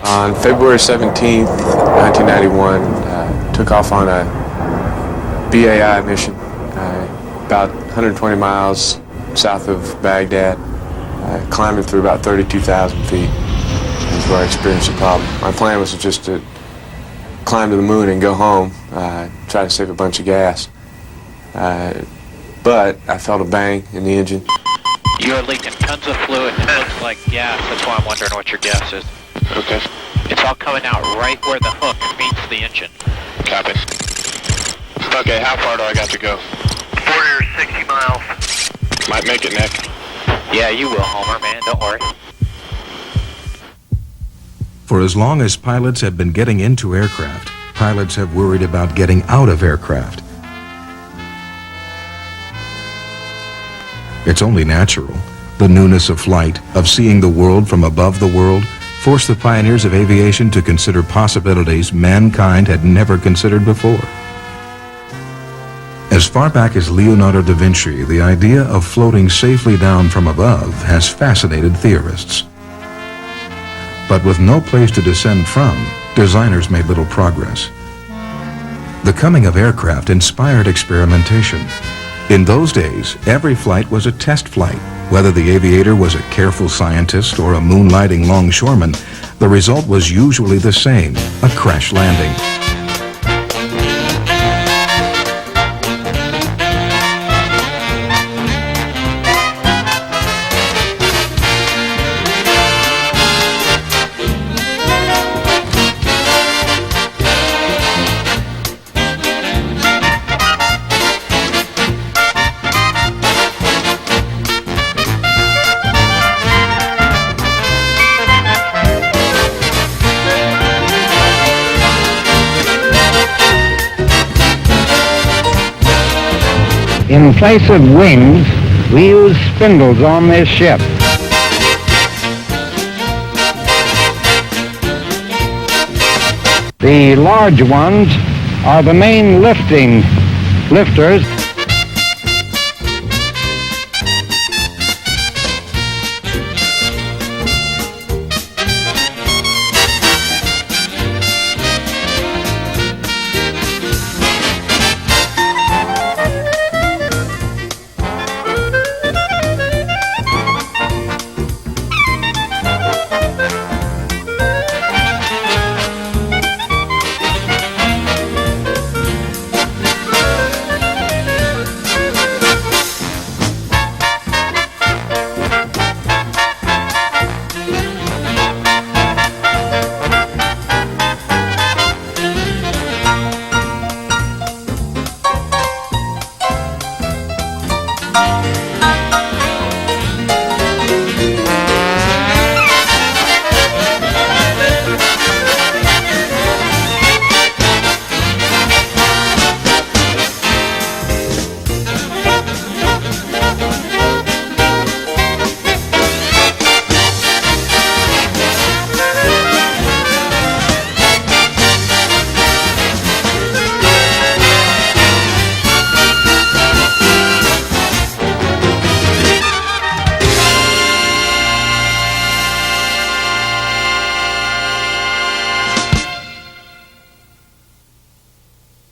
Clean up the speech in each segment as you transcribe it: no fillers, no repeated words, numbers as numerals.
On February 17th, 1991, took off on a BAI mission about 120 miles south of Baghdad, climbing through about 32,000 feet is where I experienced a problem. My plan was just to climb to the moon and go home, try to save a bunch of gas. But I felt a bang in the engine. You're leaking tons of fluid. It looks like gas. That's why I'm wondering what your gas is. Okay. It's all coming out right where the hook meets the engine. Copy. Okay, how far do I got to go? 40 or 60 miles. Might make it, Nick. Yeah, you will, Homer, man. Don't worry. For as long as pilots have been getting into aircraft, pilots have worried about getting out of aircraft. It's only natural. The newness of flight, of seeing the world from above the world, forced the pioneers of aviation to consider possibilities mankind had never considered before. As far back as Leonardo da Vinci, the idea of floating safely down from above has fascinated theorists. But with no place to descend from, designers made little progress. The coming of aircraft inspired experimentation. In those days, every flight was a test flight. Whether the aviator was a careful scientist or a moonlighting longshoreman, the result was usually the same, a crash landing. In place of wings, we use spindles on this ship. The large ones are the main lifters.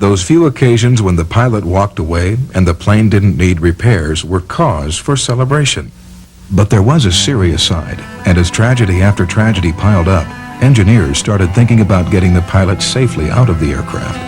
Those few occasions when the pilot walked away and the plane didn't need repairs were cause for celebration. But there was a serious side, and as tragedy after tragedy piled up, engineers started thinking about getting the pilot safely out of the aircraft.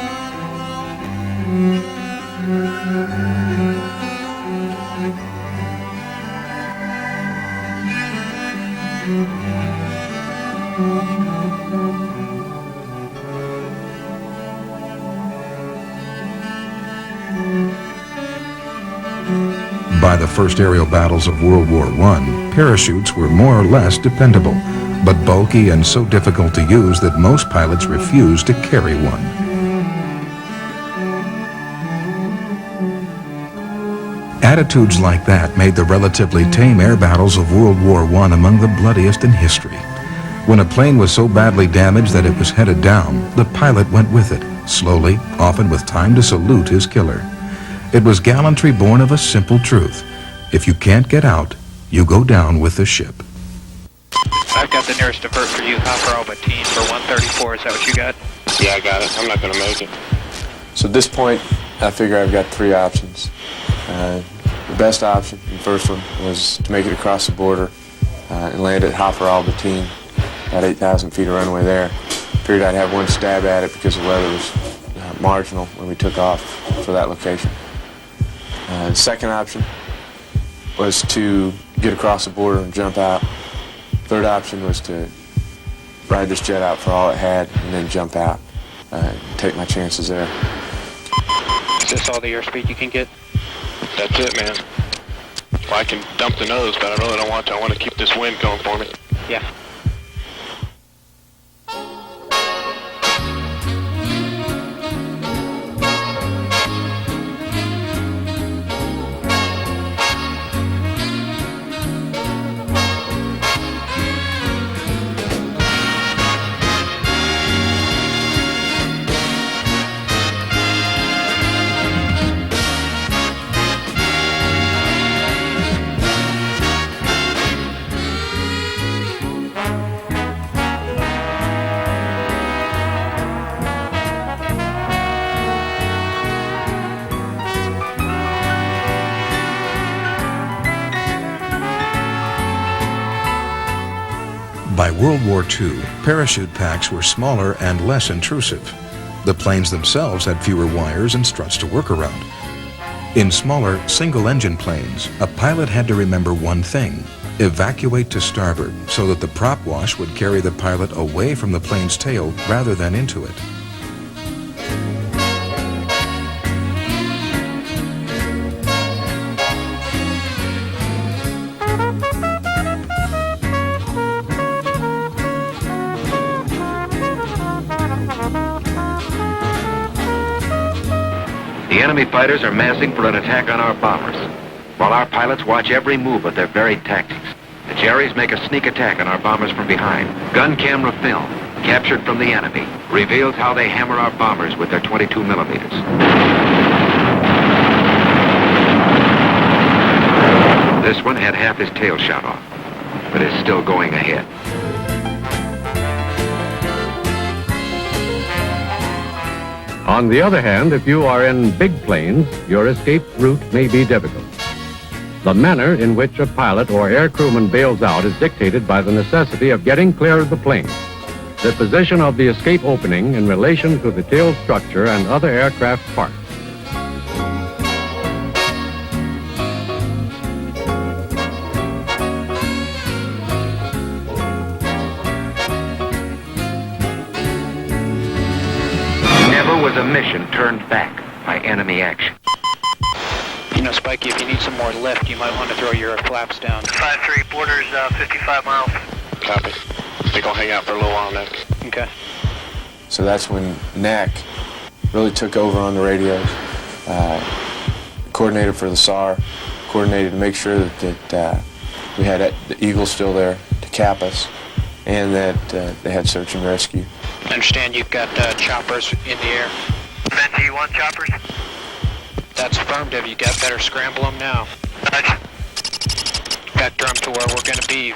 By the first aerial battles of World War I, parachutes were more or less dependable, but bulky and so difficult to use that most pilots refused to carry one. Attitudes like that made the relatively tame air battles of World War I among the bloodiest in history. When a plane was so badly damaged that it was headed down, the pilot went with it, slowly, often with time to salute his killer. It was gallantry born of a simple truth. If you can't get out, you go down with the ship. I've got the nearest divert for you, Hopper Albertine for 134. Is that what you got? Yeah, I got it. I'm not going to make it. So at this point, I figure I've got three options. The best option, the first one, was to make it across the border and land at Hopper Albertine, about 8,000 feet of runway there. Figured I'd have one stab at it because the weather was marginal when we took off for that location. The second option was to get across the border and jump out. Third option was to ride this jet out for all it had and then jump out and take my chances there. Is this all the airspeed you can get? That's it, man. Well, I can dump the nose, but I really don't want to. I want to keep this wind going for me. Yeah. By World War II, parachute packs were smaller and less intrusive. The planes themselves had fewer wires and struts to work around. In smaller, single-engine planes, a pilot had to remember one thing: evacuate to starboard so that the prop wash would carry the pilot away from the plane's tail rather than into it. The enemy fighters are massing for an attack on our bombers, while our pilots watch every move of their varied tactics. The Jerries make a sneak attack on our bombers from behind. Gun camera film, captured from the enemy, reveals how they hammer our bombers with their 22 millimeters. This one had half his tail shot off, but is still going ahead. On the other hand, if you are in big planes, your escape route may be difficult. The manner in which a pilot or air crewman bails out is dictated by the necessity of getting clear of the plane, the position of the escape opening in relation to the tail structure and other aircraft parts. Was a mission turned back by enemy action. You know, Spikey, if you need some more lift, you might want to throw your flaps down. 5-3, borders 55 miles. Copy. They're going to hang out for a little while next. Okay. So that's when NAC really took over on the radios, coordinated for the SAR, coordinated to make sure that we had the Eagle still there to cap us, and that they had search and rescue. I understand you've got choppers in the air. Ben, do you want choppers? That's affirmative. You got better scramble them now. Roger. Vector them to where we're going to be.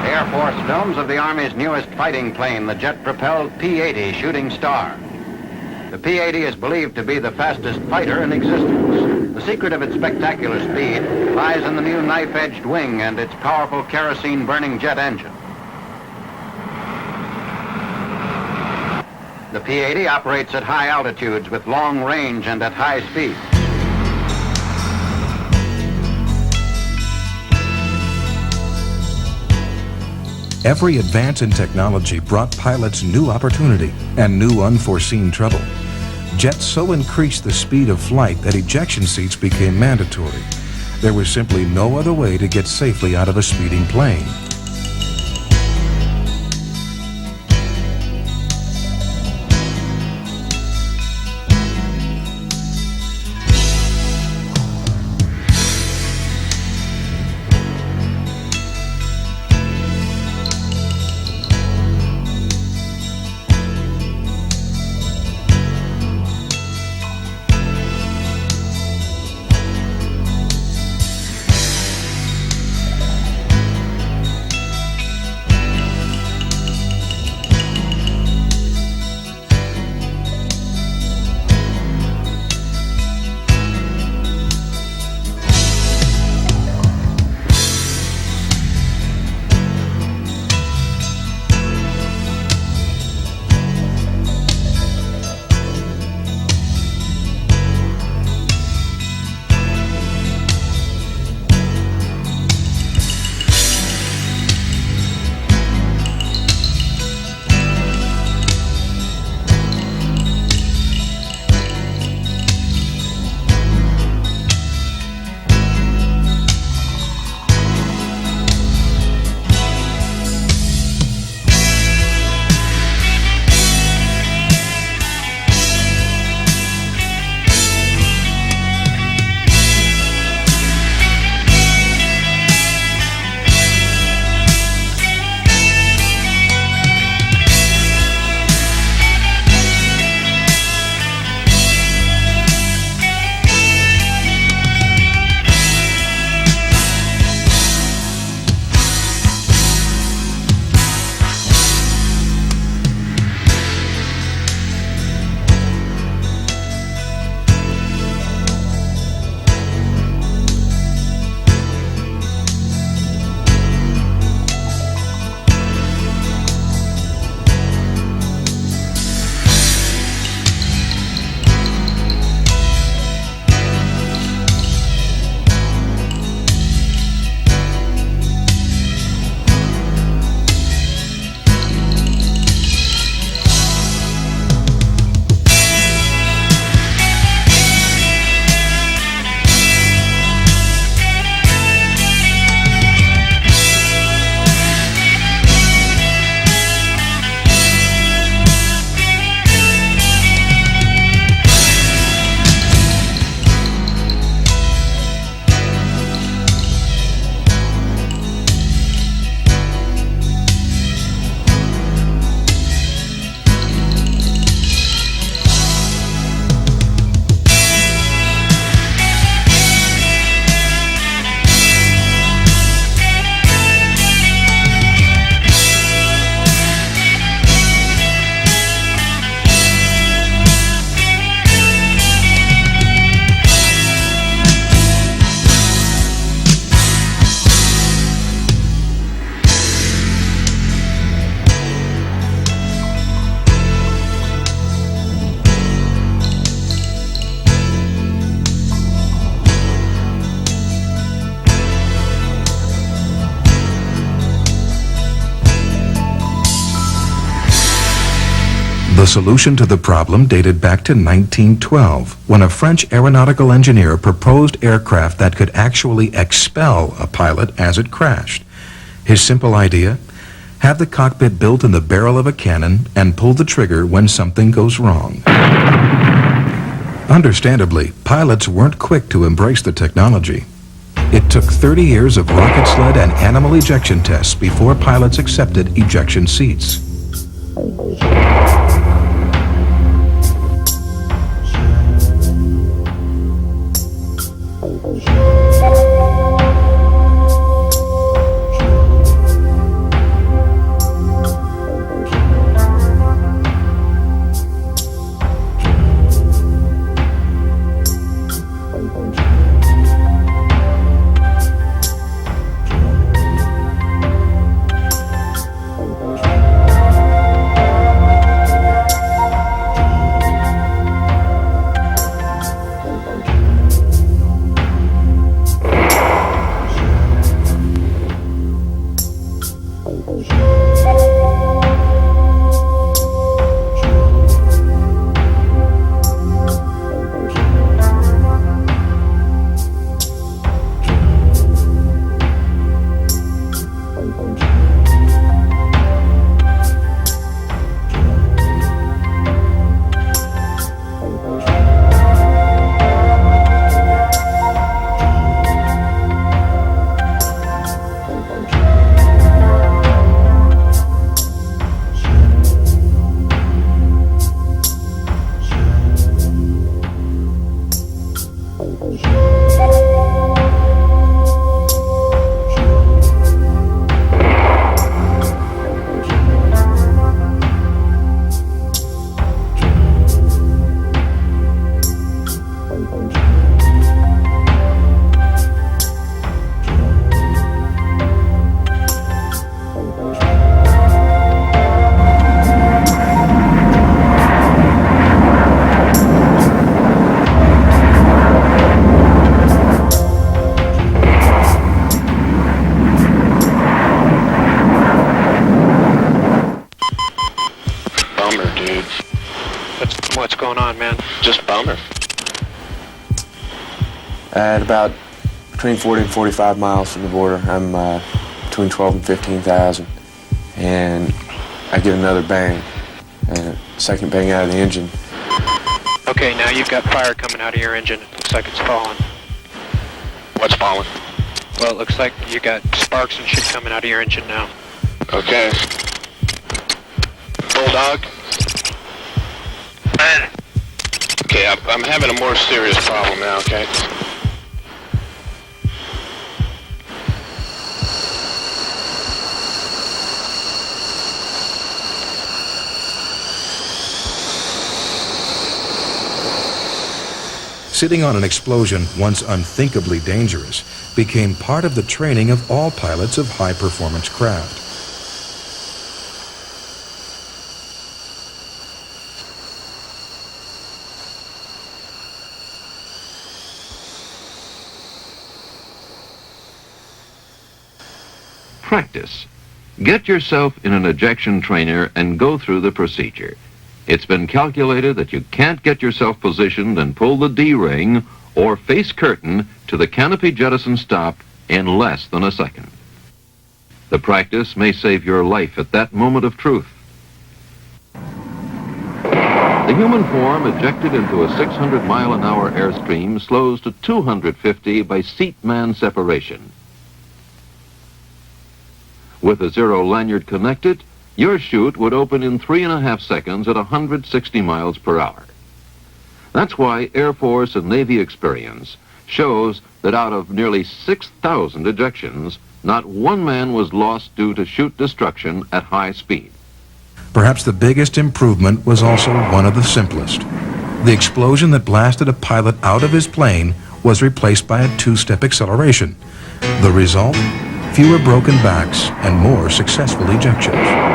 Air Force films of the Army's newest fighting plane, the jet-propelled P-80 Shooting Star. The P-80 is believed to be the fastest fighter in existence. The secret of its spectacular speed lies in the new knife-edged wing and its powerful kerosene-burning jet engine. The P-80 operates at high altitudes with long range and at high speed. Every advance in technology brought pilots new opportunity and new unforeseen trouble. Jets so increased the speed of flight that ejection seats became mandatory. There was simply no other way to get safely out of a speeding plane. The solution to the problem dated back to 1912, when a French aeronautical engineer proposed aircraft that could actually expel a pilot as it crashed. His simple idea? Have the cockpit built in the barrel of a cannon and pull the trigger when something goes wrong. Understandably, pilots weren't quick to embrace the technology. It took 30 years of rocket sled and animal ejection tests before pilots accepted ejection seats. What's going on, man? Just bummer. At about between 40 and 45 miles from the border, I'm between 12 and 15,000, and I get another bang, second bang out of the engine. Okay, now you've got fire coming out of your engine. It looks like it's falling. What's falling? Well, it looks like you got sparks and shit coming out of your engine now. Okay. Bulldog? Okay, I'm having a more serious problem now, okay? Sitting on an explosion once unthinkably dangerous became part of the training of all pilots of high-performance craft. Practice. Get yourself in an ejection trainer and go through the procedure. It's been calculated that you can't get yourself positioned and pull the D-ring or face curtain to the canopy jettison stop in less than a second. The practice may save your life at that moment of truth. The human form ejected into a 600-mile-an-hour airstream slows to 250 by seat-man separation. With a zero lanyard connected, your chute would open in 3.5 seconds at 160 miles per hour. That's why Air Force and Navy experience shows that out of nearly 6,000 ejections, not one man was lost due to chute destruction at high speed. Perhaps the biggest improvement was also one of the simplest. The explosion that blasted a pilot out of his plane was replaced by a two-step acceleration. The result? Fewer broken backs and more successful ejections.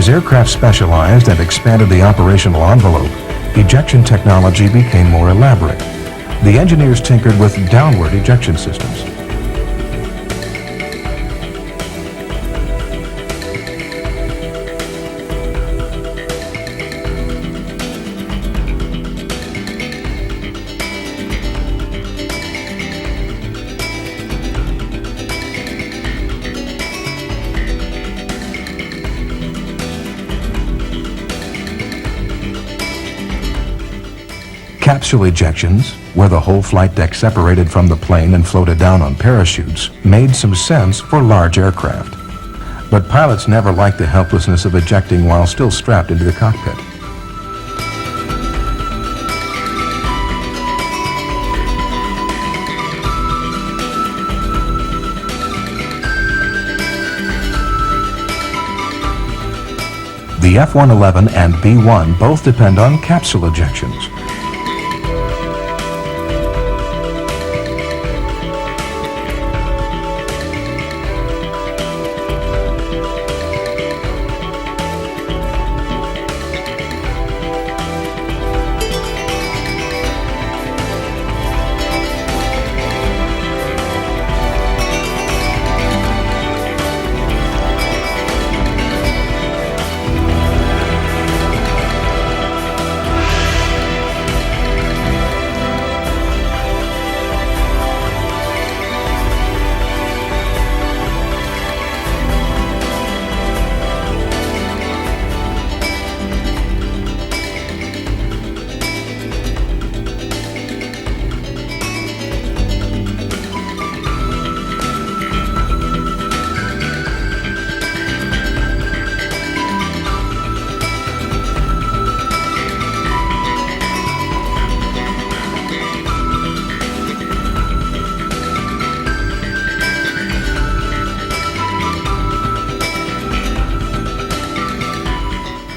As aircraft specialized and expanded the operational envelope, ejection technology became more elaborate. The engineers tinkered with downward ejection systems. Capsule ejections, where the whole flight deck separated from the plane and floated down on parachutes, made some sense for large aircraft. But pilots never liked the helplessness of ejecting while still strapped into the cockpit. The F-111 and B-1 both depend on capsule ejections.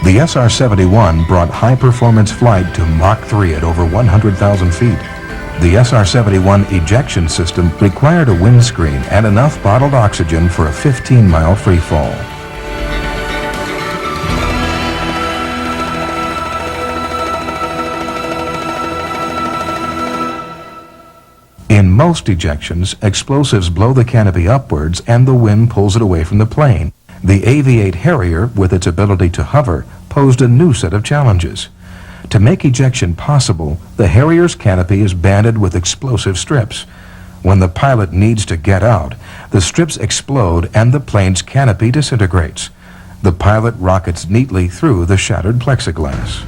The SR-71 brought high-performance flight to Mach 3 at over 100,000 feet. The SR-71 ejection system required a windscreen and enough bottled oxygen for a 15-mile free fall. In most ejections, explosives blow the canopy upwards and the wind pulls it away from the plane. The AV-8 Harrier, with its ability to hover, posed a new set of challenges. To make ejection possible, the Harrier's canopy is banded with explosive strips. When the pilot needs to get out, the strips explode and the plane's canopy disintegrates. The pilot rockets neatly through the shattered plexiglass.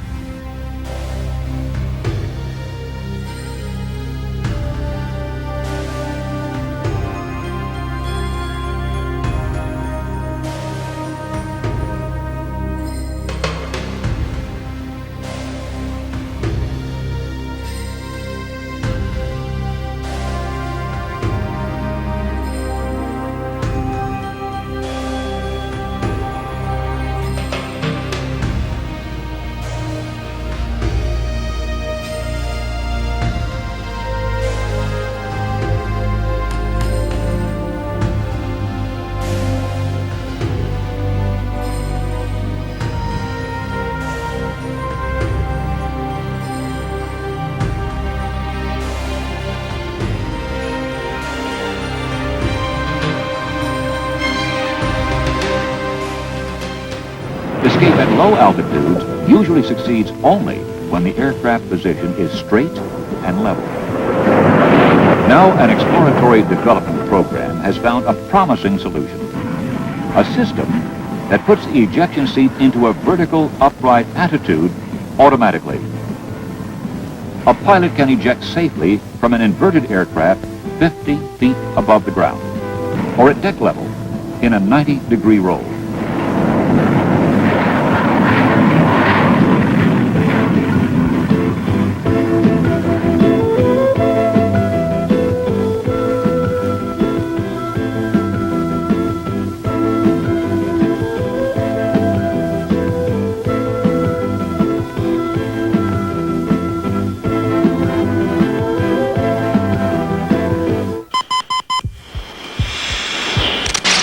Escape at low altitudes usually succeeds only when the aircraft position is straight and level. Now, an exploratory development program has found a promising solution. A system that puts the ejection seat into a vertical upright attitude automatically. A pilot can eject safely from an inverted aircraft 50 feet above the ground, or at deck level in a 90-degree roll.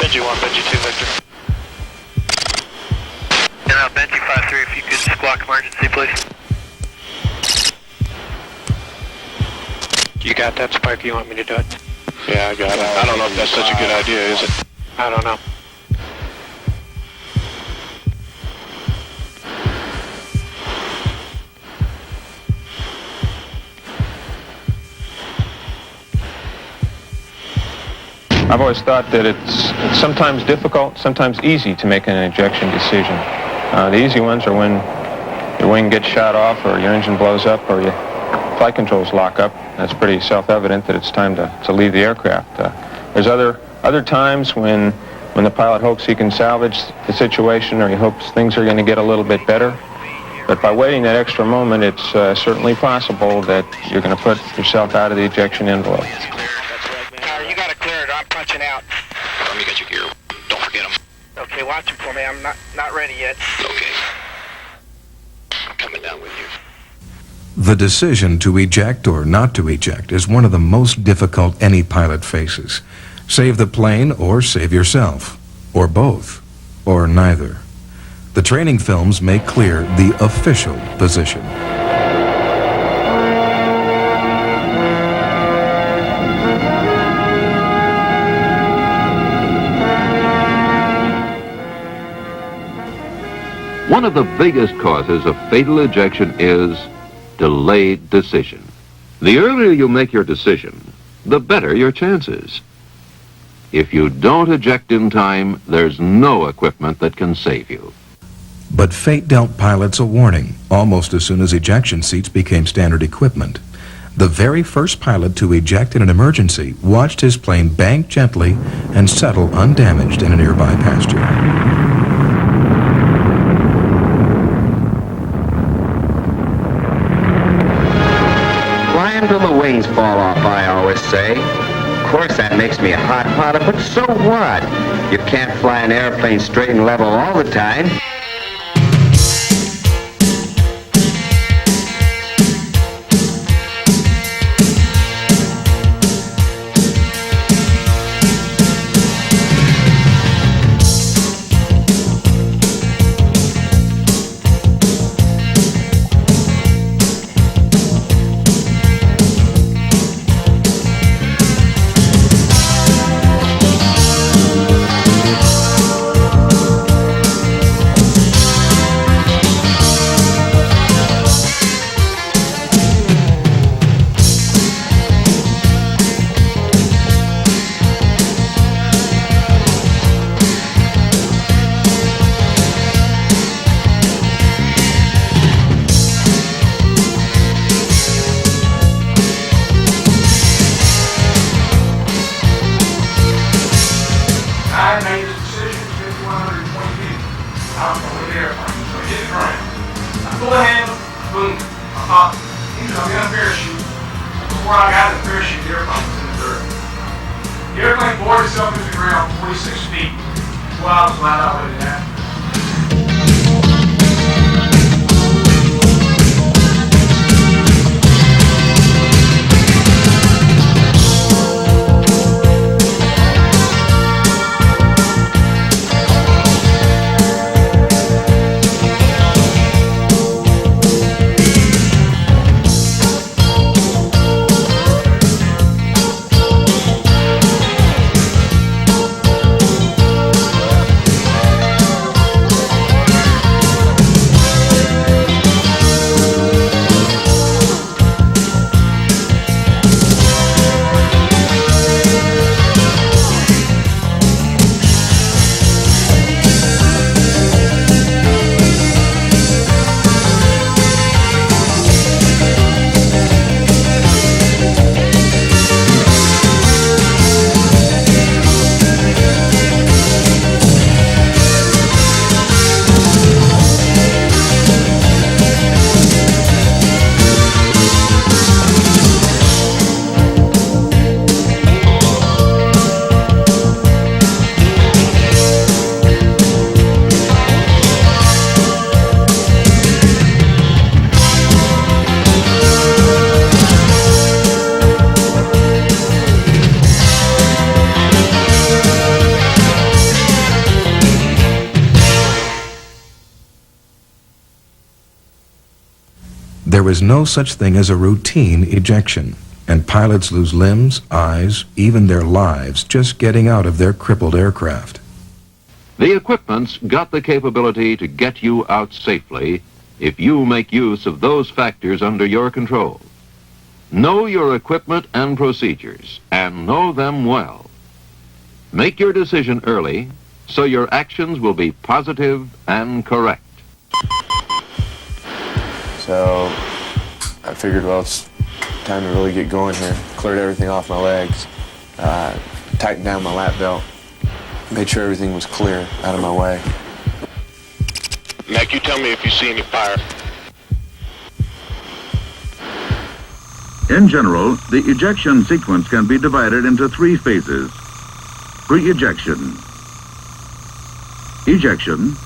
Benji 1, Benji 2, Victor. And Benji 5-3, if you could squawk emergency, please. You got that, Spike? You want me to do it? Yeah, I got it. I don't know if that's such a good idea, is it? I don't know. I've always thought that it's sometimes difficult, sometimes easy to make an ejection decision. The easy ones are when your wing gets shot off or your engine blows up or your flight controls lock up. That's pretty self-evident that it's time to leave the aircraft. There's other times when the pilot hopes he can salvage the situation or he hopes things are going to get a little bit better. But by waiting that extra moment, it's certainly possible that you're going to put yourself out of the ejection envelope. You gotta clear it, I'm punching out. Let me get your gear. Don't forget them. Okay, watch them for me, I'm not ready yet. Okay. I'm coming down with you. The decision to eject or not to eject is one of the most difficult any pilot faces. Save the plane or save yourself, or both, or neither. The training films make clear the official position. One of the biggest causes of fatal ejection is delayed decision. The earlier you make your decision, the better your chances. If you don't eject in time, there's no equipment that can save you. But fate dealt pilots a warning almost as soon as ejection seats became standard equipment. The very first pilot to eject in an emergency watched his plane bank gently and settle undamaged in a nearby pasture. Until the wings fall off, I always say. Of course, that makes me a hot pilot, but so what? You can't fly an airplane straight and level all the time. there is no such thing as a routine ejection, and pilots lose limbs, eyes, even their lives just getting out of their crippled aircraft. The equipment's got the capability to get you out safely if you make use of those factors under your control. Know your equipment and procedures, and know them well. Make your decision early, so your actions will be positive and correct. So I figured, well, it's time to really get going here. Cleared everything off my legs, tightened down my lap belt, made sure everything was clear out of my way. Mac, you tell me if you see any fire. In general, the ejection sequence can be divided into 3 phases: pre-ejection, ejection,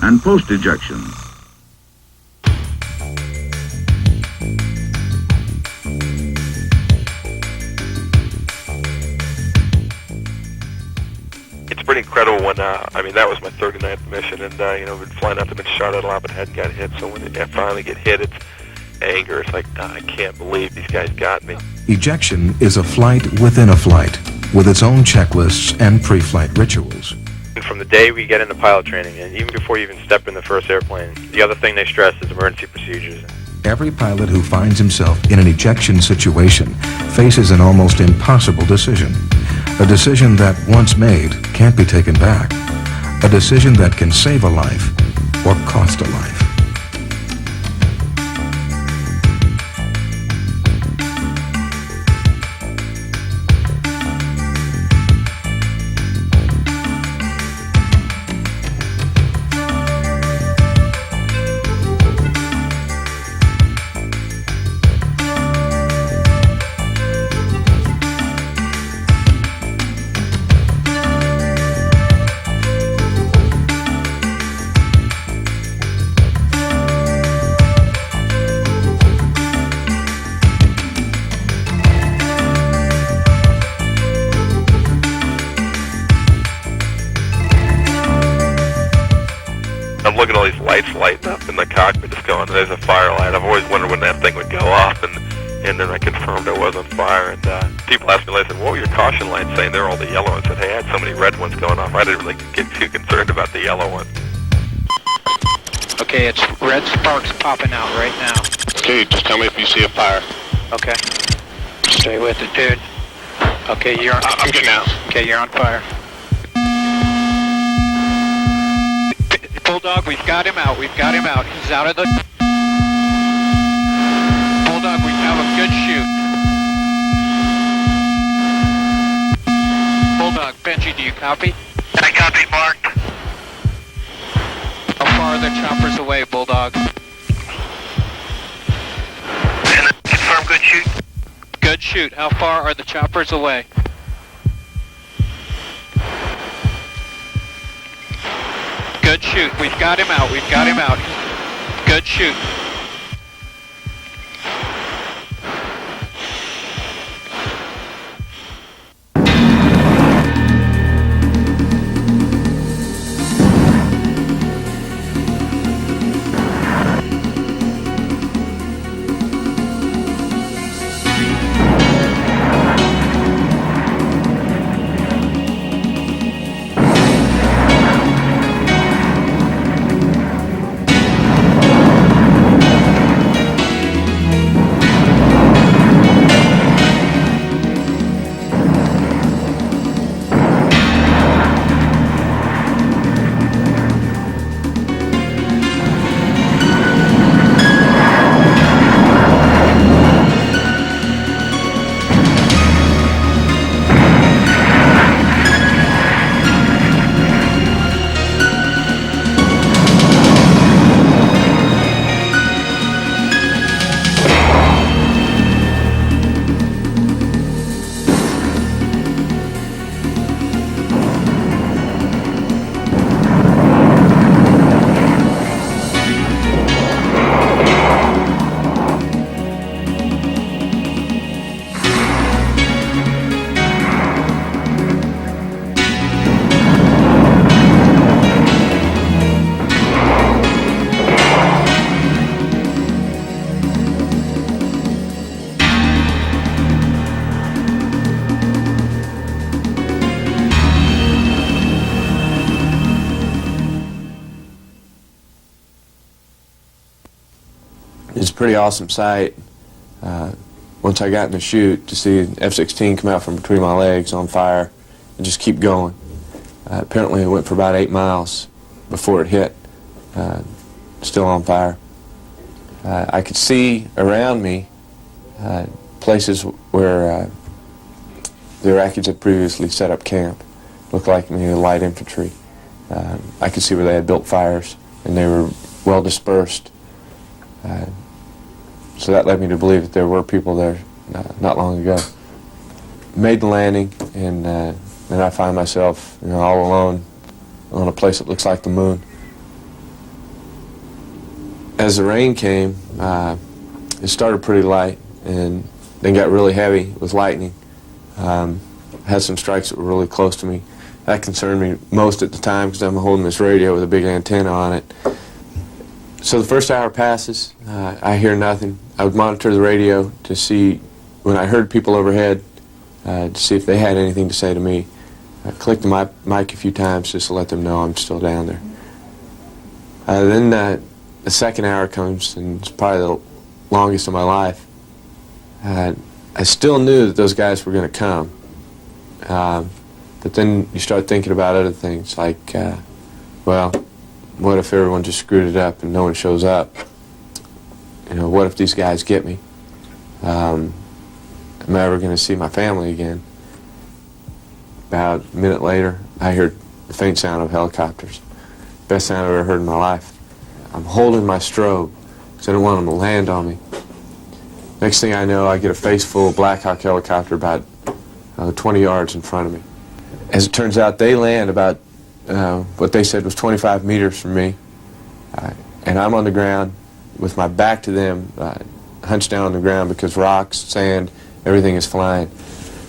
and post-ejection. It's pretty incredible when, I mean, that was my 39th mission, and, you know, we'd flying out to Charlotte a lot, but hadn't got hit, so when I finally get hit, it's anger. It's like, I can't believe these guys got me. Ejection is a flight within a flight, with its own checklists and pre-flight rituals. And from the day we get into pilot training, and even before you even step in the first airplane, the other thing they stress is emergency procedures. Every pilot who finds himself in an ejection situation faces an almost impossible decision. A decision that, once made, can't be taken back. A decision that can save a life or cost a life. I'm looking at all these lights lighting up in the cockpit, just going, there's a fire light. I've always wondered when that thing would go off, and then I confirmed it was on fire. And people asked me later, what were your caution lights saying? They're all the yellow ones. I said, hey, I had so many red ones going off. I didn't really get too concerned about the yellow one. Okay, it's red sparks popping out right now. Okay, just tell me if you see a fire. Okay. Stay with it, dude. Okay, you're on. I'm getting out. Okay, you're on fire. Bulldog, we've got him out. We've got him out. He's out of the... Bulldog, we have a good shoot. Bulldog, Benji, do you copy? I copy, marked. How far are the choppers away, Bulldog? And confirm good shoot. Good shoot. How far are the choppers away? Good shoot. We've got him out. We've got him out. Good shoot. It's a pretty awesome sight. Once I got in the chute, to see an F-16 come out from between my legs on fire and just keep going. Apparently it went for about 8 miles before it hit, still on fire. I could see around me places where the Iraqis had previously set up camp. Looked like light infantry. I could see where they had built fires and they were well dispersed. So that led me to believe that there were people there not long ago. Made the landing, and then I find myself all alone on a place that looks like the moon. As the rain came, it started pretty light and then got really heavy with lightning. Had some strikes that were really close to me. That concerned me most at the time because I'm holding this radio with a big antenna on it. So the first hour passes, I hear nothing. I would monitor the radio to see when I heard people overhead, to see if they had anything to say to me. I clicked the mic a few times just to let them know I'm still down there. Then the second hour comes, and it's probably the longest of my life. I still knew that those guys were going to come, but then you start thinking about other things like, well, what if everyone just screwed it up and no one shows up? What if these guys get me? Am I ever going to see my family again? About a minute later, I heard the faint sound of helicopters. Best sound I've ever heard in my life. I'm holding my strobe because I don't want them to land on me. Next thing I know, I get a face full of Black Hawk helicopter about 20 yards in front of me. As it turns out, they land about what they said was 25 meters from me, and I'm on the ground with my back to them, hunched down on the ground because rocks, sand, everything is flying.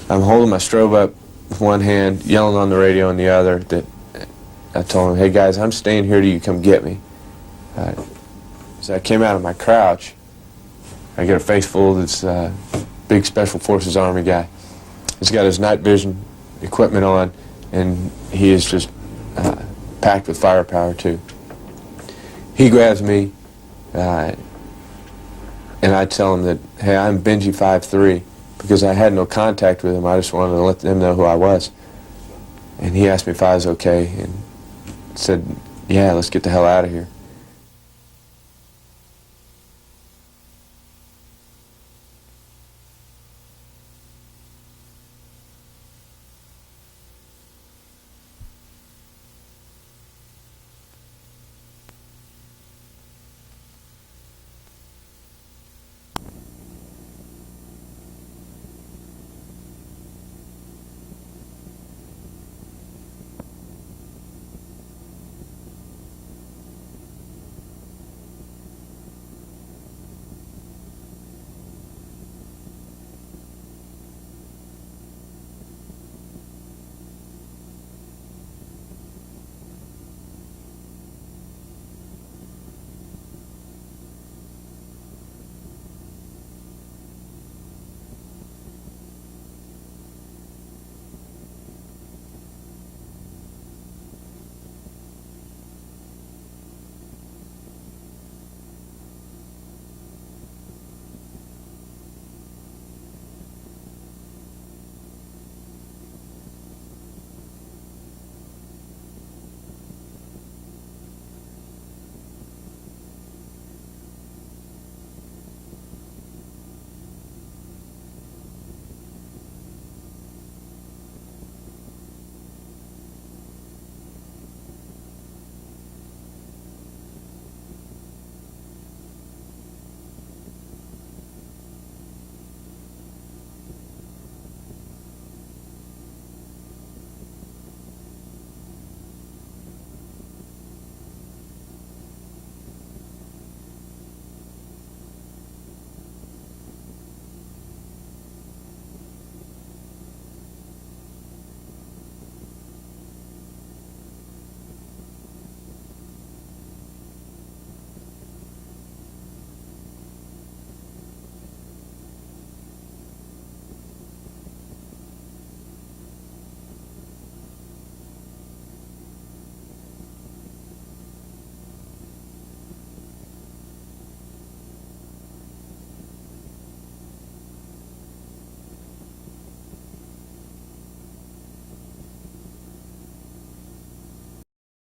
I'm holding my strobe up with one hand, yelling on the radio in the other. That I told them, hey guys, I'm staying here till you come get me. As I came out of my crouch, I get a face full of this big Special Forces Army guy. He's got his night vision equipment on, and he is just packed with firepower too. He grabs me, and I tell him that, hey, I'm Benji 5'3", because I had no contact with him. I just wanted to let them know who I was. And he asked me if I was okay, and said, yeah, let's get the hell out of here.